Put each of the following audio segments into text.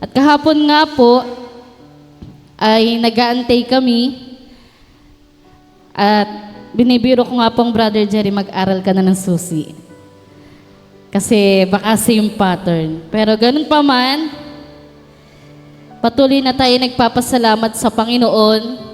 At kahapon nga po ay nag-aantay kami at binibiro ko nga pong Brother Jerry, mag-aral ka na ng susi. Kasi baka same pattern. Pero ganun pa man, patuloy na tayo nagpapasalamat sa Panginoon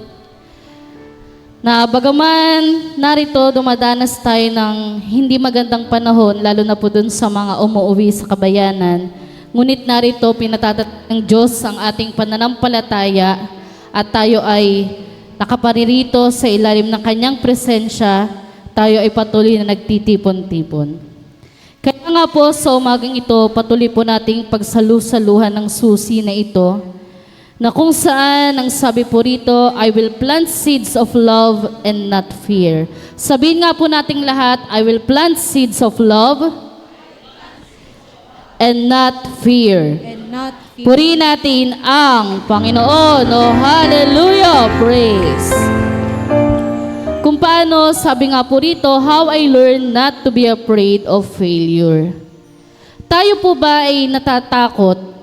na bagaman narito dumadanas tayo ng hindi magandang panahon, lalo na po dun sa mga umuuwi sa kabayanan. Ngunit narito pinatatat ng Diyos ang ating pananampalataya at tayo ay nakaparirito sa ilalim ng kanyang presensya, tayo ay patuloy na nagtitipon-tipon. Kaya nga po sa umagang ito, patuloy po nating pagsalu-saluhan ng susi na ito, na kung saan ang sabi po rito, I will plant seeds of love and not fear. Sabihin nga po nating lahat, I will plant seeds of love and not fear. And not fear. Purihin natin ang Panginoon. Oh, hallelujah! Praise! Kung paano, sabi nga po rito, how I learned not to be afraid of failure. Tayo po ba ay natatakot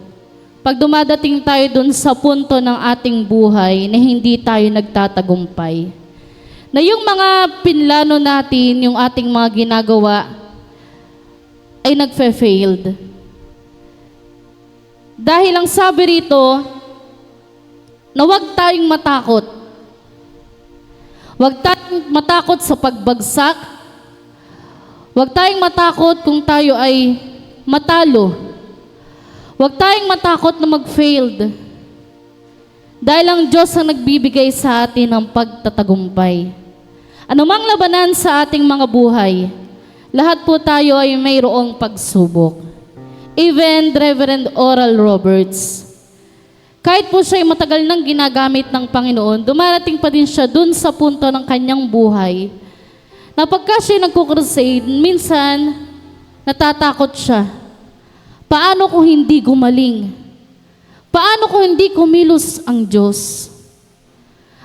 pag dumadating tayo dun sa punto ng ating buhay na hindi tayo nagtatagumpay? Na yung mga pinlano natin, yung ating mga ginagawa, ay nagfe-failed. Dahil ang sabi rito, na huwag tayong matakot. Huwag tayong matakot sa pagbagsak. Huwag tayong matakot kung tayo ay matalo. Huwag tayong matakot na mag-failed. Dahil ang Diyos ang nagbibigay sa atin ng pagtatagumpay. Anumang labanan sa ating mga buhay, lahat po tayo ay mayroong pagsubok. Even Reverend Oral Roberts, kahit po siya ay matagal nang ginagamit ng Panginoon, dumarating pa din siya dun sa punto ng kanyang buhay na pagka siya nagkukrusade, minsan natatakot siya. Paano kung hindi gumaling? Paano kung hindi kumilos ang Diyos?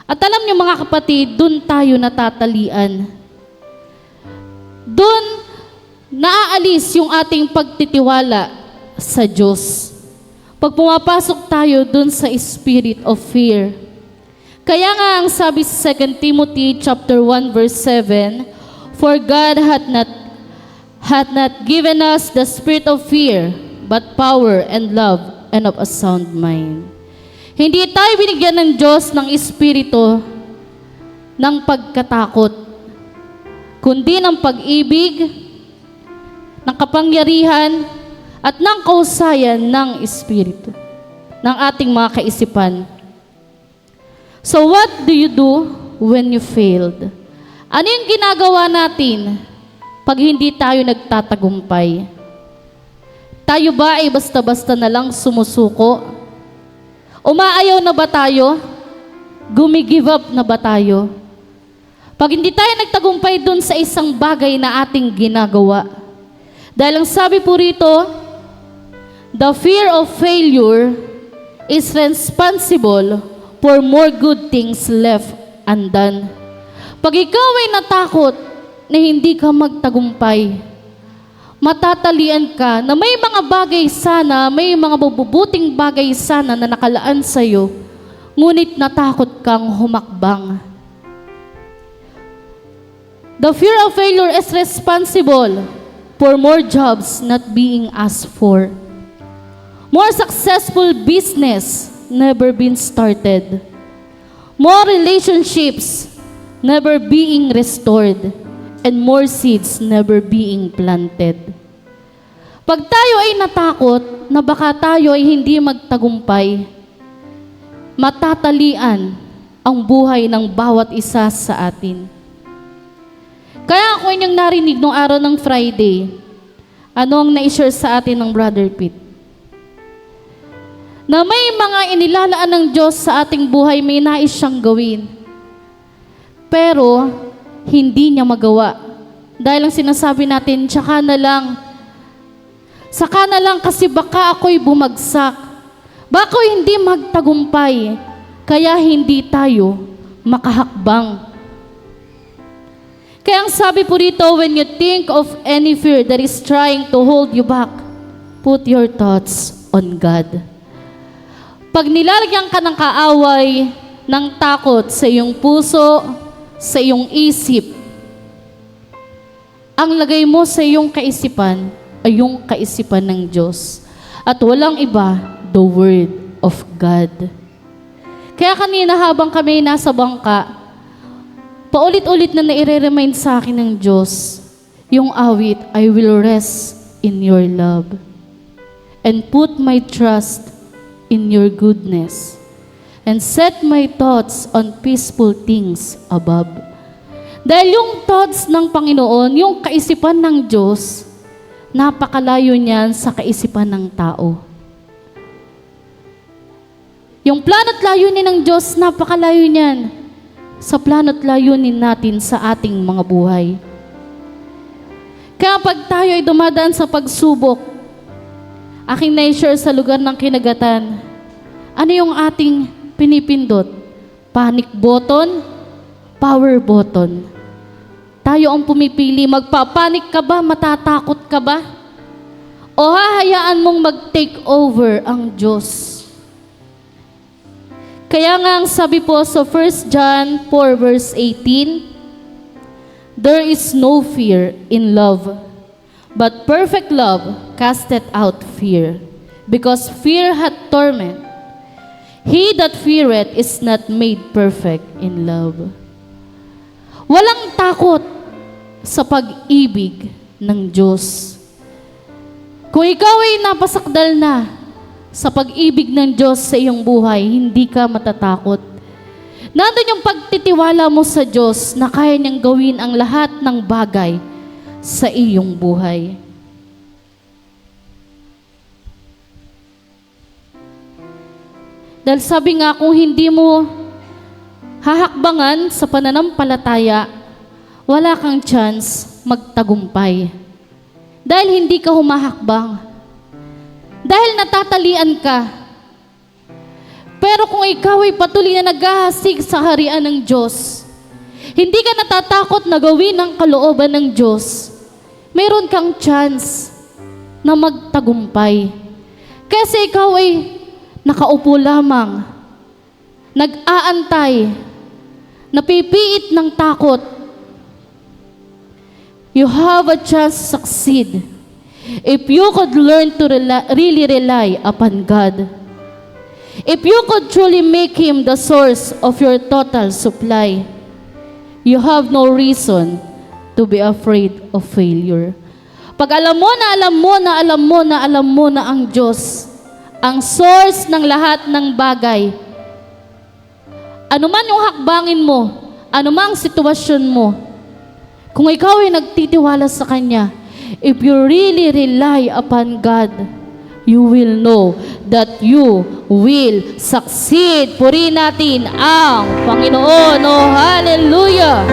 At alam niyo mga kapatid, dun tayo natatalian. Dun naaalis yung ating pagtitiwala sa Diyos. Pag pumapasok tayo dun sa spirit of fear. Kaya nga ang sabi sa 2 Timothy chapter 1 verse 7, for God hath not given us the spirit of fear, but power and love and of a sound mind. Hindi tayo binigyan ng Diyos ng espiritu ng pagkatakot, kundi ng pag-ibig, ng kapangyarihan, at ng kausayan ng espiritu, ng ating mga kaisipan. So what do you do when you failed? Ano yung ginagawa natin pag hindi tayo nagtatagumpay? Tayo ba ay basta-basta na lang sumusuko? Umaayaw na ba tayo? Gumigive up na ba tayo? Pag hindi tayo nagtagumpay dun sa isang bagay na ating ginagawa. Dahil ang sabi po rito, the fear of failure is responsible for more good things left undone. Pag ikaw ay natakot na hindi ka magtagumpay, matatalian ka na may mga bagay sana, may mga mabubuting bagay sana na nakalaan sa'yo, ngunit natakot kang humakbang. The fear of failure is responsible for more jobs not being asked for. More successful business never been started. More relationships never being restored. And more seeds never being planted. Pag tayo ay natakot na baka tayo ay hindi magtagumpay, matatalian ang buhay ng bawat isa sa atin. Kaya ako inyong narinig nung araw ng Friday, ano ang na-share sa atin ng Brother Pete? Na may mga inilalaan ng Diyos sa ating buhay, may nais siyang gawin. Pero, hindi niya magawa. Dahil ang sinasabi natin, saka na lang kasi baka ako'y bumagsak. Baka ako'y hindi magtagumpay. Kaya hindi tayo makahakbang. Kaya ang sabi po rito, when you think of any fear that is trying to hold you back, put your thoughts on God. Pag nilalagyan ka ng kaaway, ng takot sa iyong puso, sa iyong isip, ang lagay mo sa iyong kaisipan ay yung kaisipan ng Diyos. At walang iba, the Word of God. Kaya kanina habang kami nasa bangka, paulit-ulit na nai-remind sa akin ng Diyos, yung awit, I will rest in your love and put my trust in your goodness and set my thoughts on peaceful things above. Dahil yung thoughts ng Panginoon, yung kaisipan ng Diyos, napakalayo niyan sa kaisipan ng tao. Yung plano't layunin ng Diyos, napakalayo niyan sa plano't layunin natin sa ating mga buhay. Kaya pag tayo ay dumadaan sa pagsubok, aking na-share sa lugar ng kinagatan, ano yung ating pinipindot? Panic button, power button. Tayo ang pumipili, magpapanik ka ba, matatakot ka ba? O hahayaan mong mag-take over ang Diyos? Kaya nga ang sabi po sa 1 John 4 verse 18, there is no fear in love, but perfect love casteth out fear, because fear hath torment. He that feareth is not made perfect in love. Walang takot sa pag-ibig ng Diyos. Kung ikaw ay napasakdal na sa pag-ibig ng Diyos sa iyong buhay, hindi ka matatakot. Nandun yung pagtitiwala mo sa Diyos na kaya niyang gawin ang lahat ng bagay sa iyong buhay. Dahil sabi nga, kung hindi mo hahakbangan sa pananampalataya, wala kang chance magtagumpay. Dahil hindi ka humahakbang. Dahil natatalian ka. Pero kung ikaw ay patuloy na naghahasik sa harian ng Diyos, hindi ka natatakot na gawin ang kalooban ng Diyos, meron kang chance na magtagumpay. Kasi ikaw ay nakaupo lamang, nag-aantay, napipiit ng takot. You have a chance to succeed if you could learn to really rely upon God. If you could truly make Him the source of your total supply, you have no reason to be afraid of failure. Pag alam mo na alam mo na alam mo na alam mo na ang Diyos, ang source ng lahat ng bagay, anuman yung hakbangin mo, anumang sitwasyon mo, kung ikaw ay nagtitiwala sa Kanya, if you really rely upon God, you will know that you will succeed. Purihin natin ang Panginoon. Oh, hallelujah!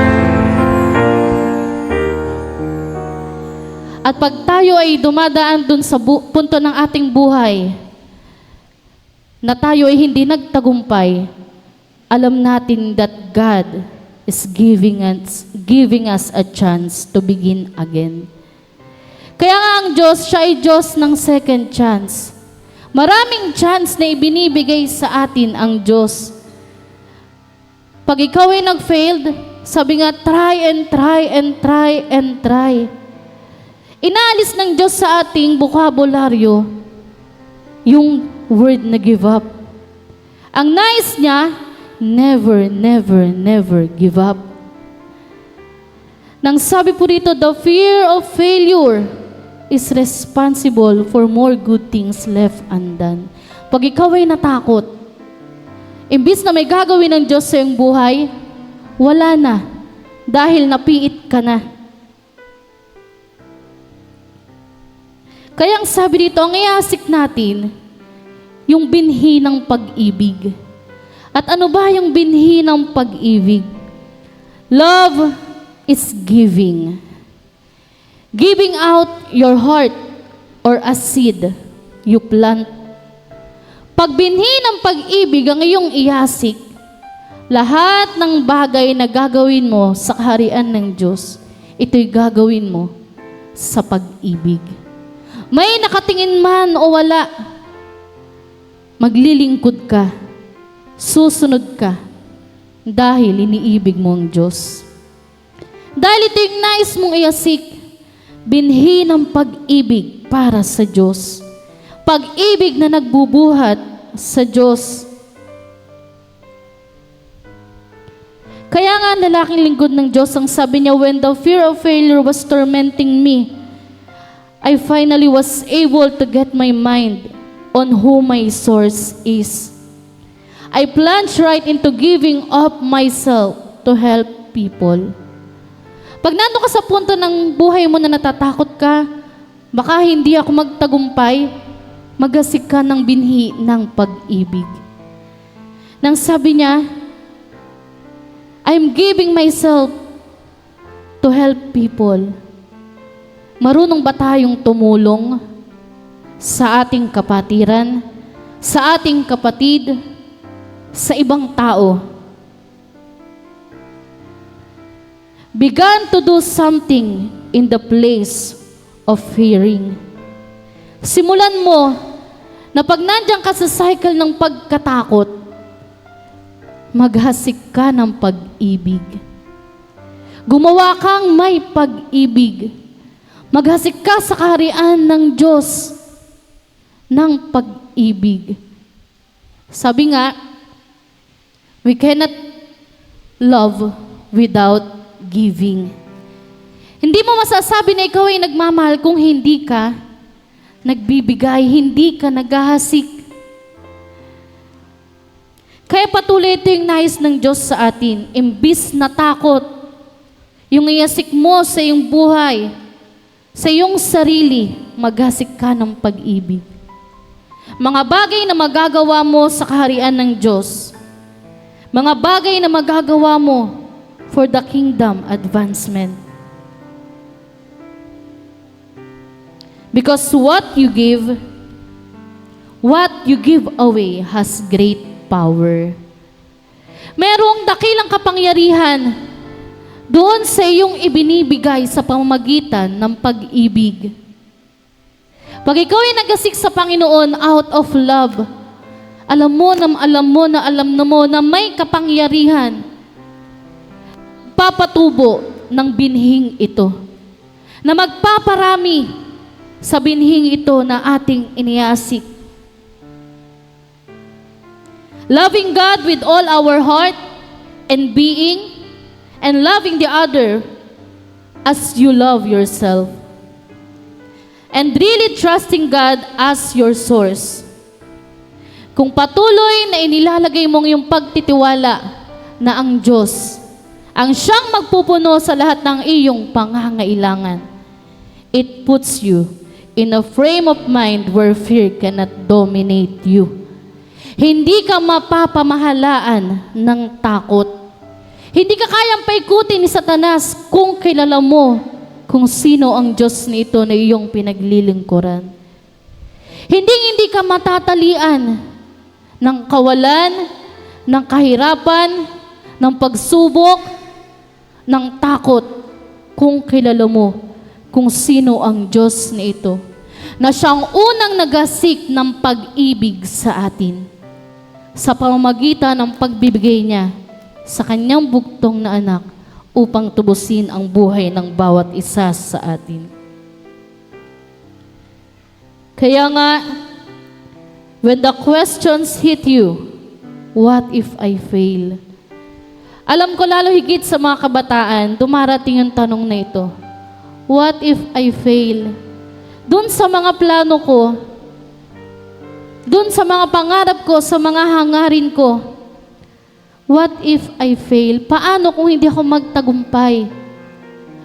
At pag tayo ay dumadaan dun sa punto ng ating buhay, na tayo ay hindi nagtagumpay, alam natin that God is giving us a chance to begin again. Kaya nga ang Diyos, siya ay Diyos ng second chance. Maraming chance na ibinibigay sa atin ang Diyos. Pag ikaw ay nag-failed, sabi nga, try and try and try and try. Inaalis ng Diyos sa ating bokabularyo yung word na give up. Ang nais niya, never, never, never give up. Nang sabi po dito, the fear of failure is responsible for more good things left undone. Pag ikaw ay natakot, imbis na may gagawin ng Diyos sa iyong buhay, wala na, dahil napiit ka na. Kaya ang sabi dito, ang iasik natin, yung binhi ng pag-ibig. At ano ba yung binhi ng pag-ibig? Love is giving. Giving out your heart or a seed you plant. Pag binhi ng pag-ibig ang iyong iasik, lahat ng bagay na gagawin mo sa kaharian ng Diyos, ito'y gagawin mo sa pag-ibig. May nakatingin man o wala, maglilingkod ka, susunod ka, dahil iniibig mo ang Diyos. Dahil ito yung nais mong iasik, binhi ng pag-ibig para sa Diyos. Pag-ibig na nagbubuhat sa Diyos. Kaya nga lalaking lingkod ng Diyos, ang sabi niya, when the fear of failure was tormenting me, I finally was able to get my mind on who my source is. I plunged right into giving up myself to help people. Pag nando ka sa punto ng buhay mo na natatakot ka, baka hindi ako magtagumpay, magasik ka ng binhi ng pag-ibig. Nang sabi niya, I'm giving myself to help people. Marunong ba tayong tumulong sa ating kapatiran, sa ating kapatid, sa ibang tao? Began to do something in the place of fearing. Simulan mo na pag nandiyan ka sa cycle ng pagkatakot, maghasik ka ng pag-ibig. Gumawa kang may pag-ibig. Maghasik ka sa kaharian ng Diyos ng pag-ibig. Sabi nga, we cannot love without giving. Hindi mo masasabi na ikaw ay nagmamahal kung hindi ka nagbibigay, hindi ka naghahasik. Kaya patuloy ito yung nais ng Diyos sa atin. Imbis na takot, yung iasik mo sa iyong buhay, sa iyong sarili, maghasik ka ng pag-ibig. Mga bagay na magagawa mo sa kaharian ng Diyos, mga bagay na magagawa mo for the kingdom advancement. Because what you give away has great power. Merong dakilang kapangyarihan doon sa iyong ibinibigay sa pamamagitan ng pag-ibig. Pag ikaw ay nagasik sa Panginoon out of love, alam mo na may kapangyarihan papatubo ng binhing ito, na magpaparami sa binhing ito na ating iniasik. Loving God with all our heart and being, and loving the other as you love yourself. And really trusting God as your source. Kung patuloy na inilalagay mong yung pagtitiwala na ang Diyos ang siyang magpupuno sa lahat ng iyong pangangailangan, it puts you in a frame of mind where fear cannot dominate you. Hindi ka mapapamahalaan ng takot. Hindi ka kayang paikutin ni Satanas kung kilala mo kung sino ang Diyos nito na iyong pinaglilingkuran. Hindi ka matatalian ng kawalan, ng kahirapan, ng pagsubok, ng takot kung kilala mo kung sino ang Diyos na ito, na siyang unang nagasik ng pag-ibig sa atin sa pamamagitan ng pagbibigay niya sa kanyang bugtong na anak upang tubusin ang buhay ng bawat isa sa atin. Kaya nga, when the questions hit you, what if I fail? Alam ko lalo higit sa mga kabataan, dumarating yung tanong na ito. What if I fail? Doon sa mga plano ko, doon sa mga pangarap ko, sa mga hangarin ko, what if I fail? Paano kung hindi ako magtagumpay?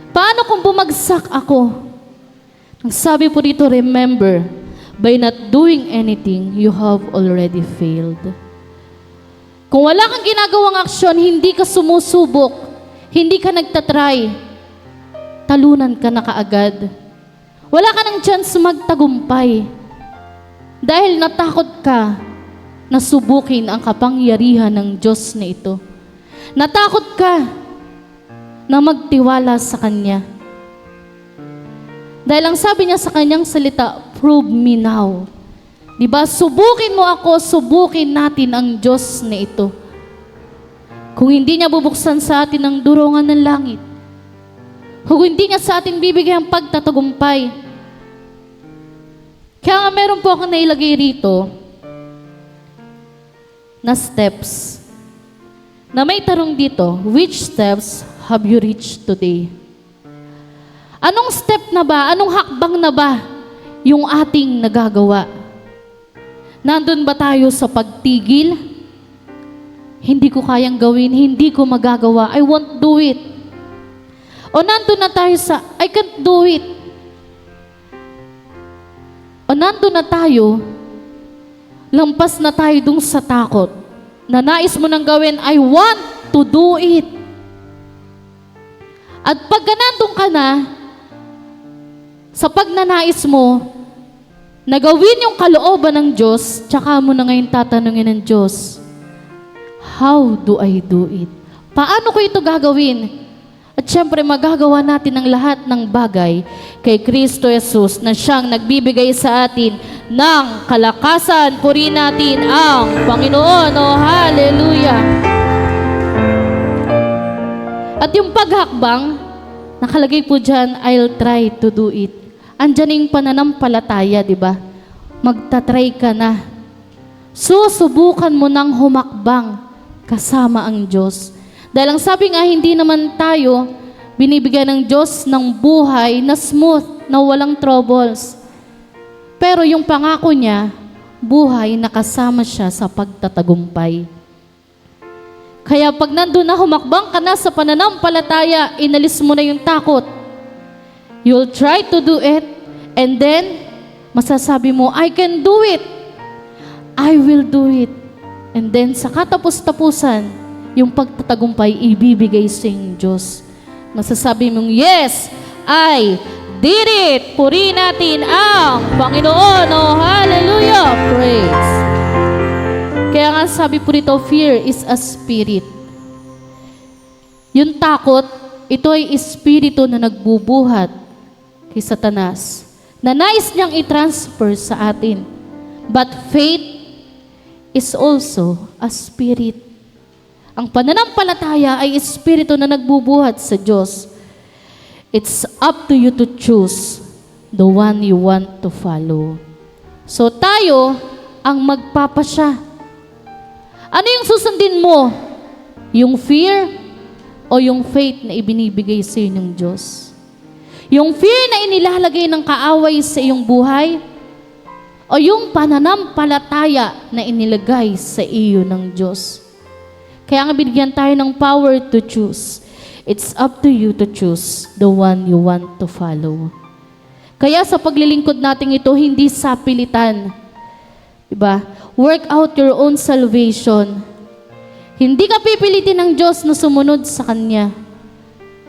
Paano kung bumagsak ako? Ang sabi po dito, remember, by not doing anything, you have already failed. Kung wala kang ginagawang aksyon, hindi ka sumusubok, hindi ka nagtatry, talunan ka na kaagad. Wala ka ng chance magtagumpay dahil natakot ka na subukin ang kapangyarihan ng Diyos na ito. Natakot ka na magtiwala sa Kanya. Dahil ang sabi niya sa Kanyang salita, prove me now Diba? Subukin mo ako, subukin natin ang Diyos na ito. Kung hindi niya bubuksan sa atin ang durungan ng langit, kung hindi niya sa atin bibigyan ang pagtatagumpay. Kaya nga meron po akong nailagay rito na steps. Na may tarong dito, which steps have you reached today? Anong step na ba, anong hakbang na ba yung ating nagagawa? Nandun ba tayo sa pagtigil? Hindi ko kayang gawin, hindi ko magagawa, I won't do it. O nandun na tayo sa, I can't do it. O nandun na tayo, lampas na tayo dun sa takot, na nais mo nang gawin, I want to do it. At pagka nandun ka na, sa pagnanais mo, na gawin yung kalooban ng Diyos, tsaka mo na ngayon tatanungin ng Diyos, how do I do it? Paano ko ito gagawin? At syempre, magagawa natin ang lahat ng bagay kay Kristo Jesus na siyang nagbibigay sa atin ng kalakasan. Purihin natin ang Panginoon. Oh, hallelujah! At yung paghakbang, nakalagay po dyan, I'll try to do it. Andyan yung pananampalataya, di ba? Magtatry ka na. Susubukan mo ng humakbang kasama ang Diyos. Dahil ang sabi nga, hindi naman tayo binibigyan ng Diyos ng buhay na smooth, na walang troubles. Pero yung pangako niya, buhay na kasama siya sa pagtatagumpay. Kaya pag nandun na, humakbang ka na sa pananampalataya, inalis mo na yung takot. You'll try to do it, and then, masasabi mo, I can do it. I will do it. And then, sa katapos-tapusan, yung pagtatagumpay, ibibigay sa iyong Diyos. Masasabi mong, yes, I did it. Purihin natin ang Panginoon. Oh, hallelujah. Praise. Kaya nga sabi po dito, fear is a spirit. Yung takot, ito ay espiritu na nagbubuhat kay Satanas, na nais niyang i-transfer sa atin. But faith is also a spirit. Ang pananampalataya ay espiritu na nagbubuhat sa Diyos. It's up to you to choose the one you want to follow. So tayo ang magpapasya. Ano yung susundin mo? Yung fear o yung faith na ibinibigay sa iyo ng Diyos? Yung fear na inilalagay ng kaaway sa iyong buhay? O yung pananampalataya na inilagay sa iyo ng Diyos? Kaya nga binigyan tayo ng power to choose. It's up to you to choose the one you want to follow. Kaya sa paglilingkod natin ito, hindi sapilitan. Diba? Work out your own salvation. Hindi ka pipilitin ng Diyos na sumunod sa Kanya.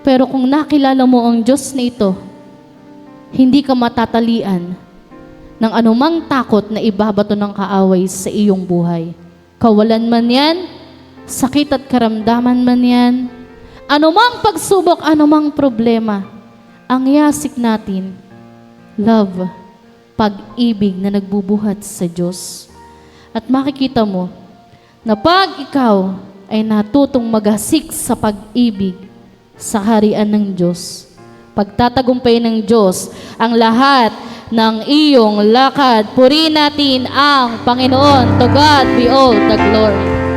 Pero kung nakilala mo ang Diyos na ito, hindi ka matatalian ng anumang takot na ibabato ng kaaway sa iyong buhay. Kawalan man yan, sakit at karamdaman man yan, anumang pagsubok, anumang problema, ang yasik natin, love, pag-ibig na nagbubuhat sa Diyos. At makikita mo na pag ikaw ay natutong maghasik sa pag-ibig sa harian ng Diyos, pagtatagumpay ng Diyos ang lahat ng iyong lakad. Purihin natin ang Panginoon. To God be all the glory.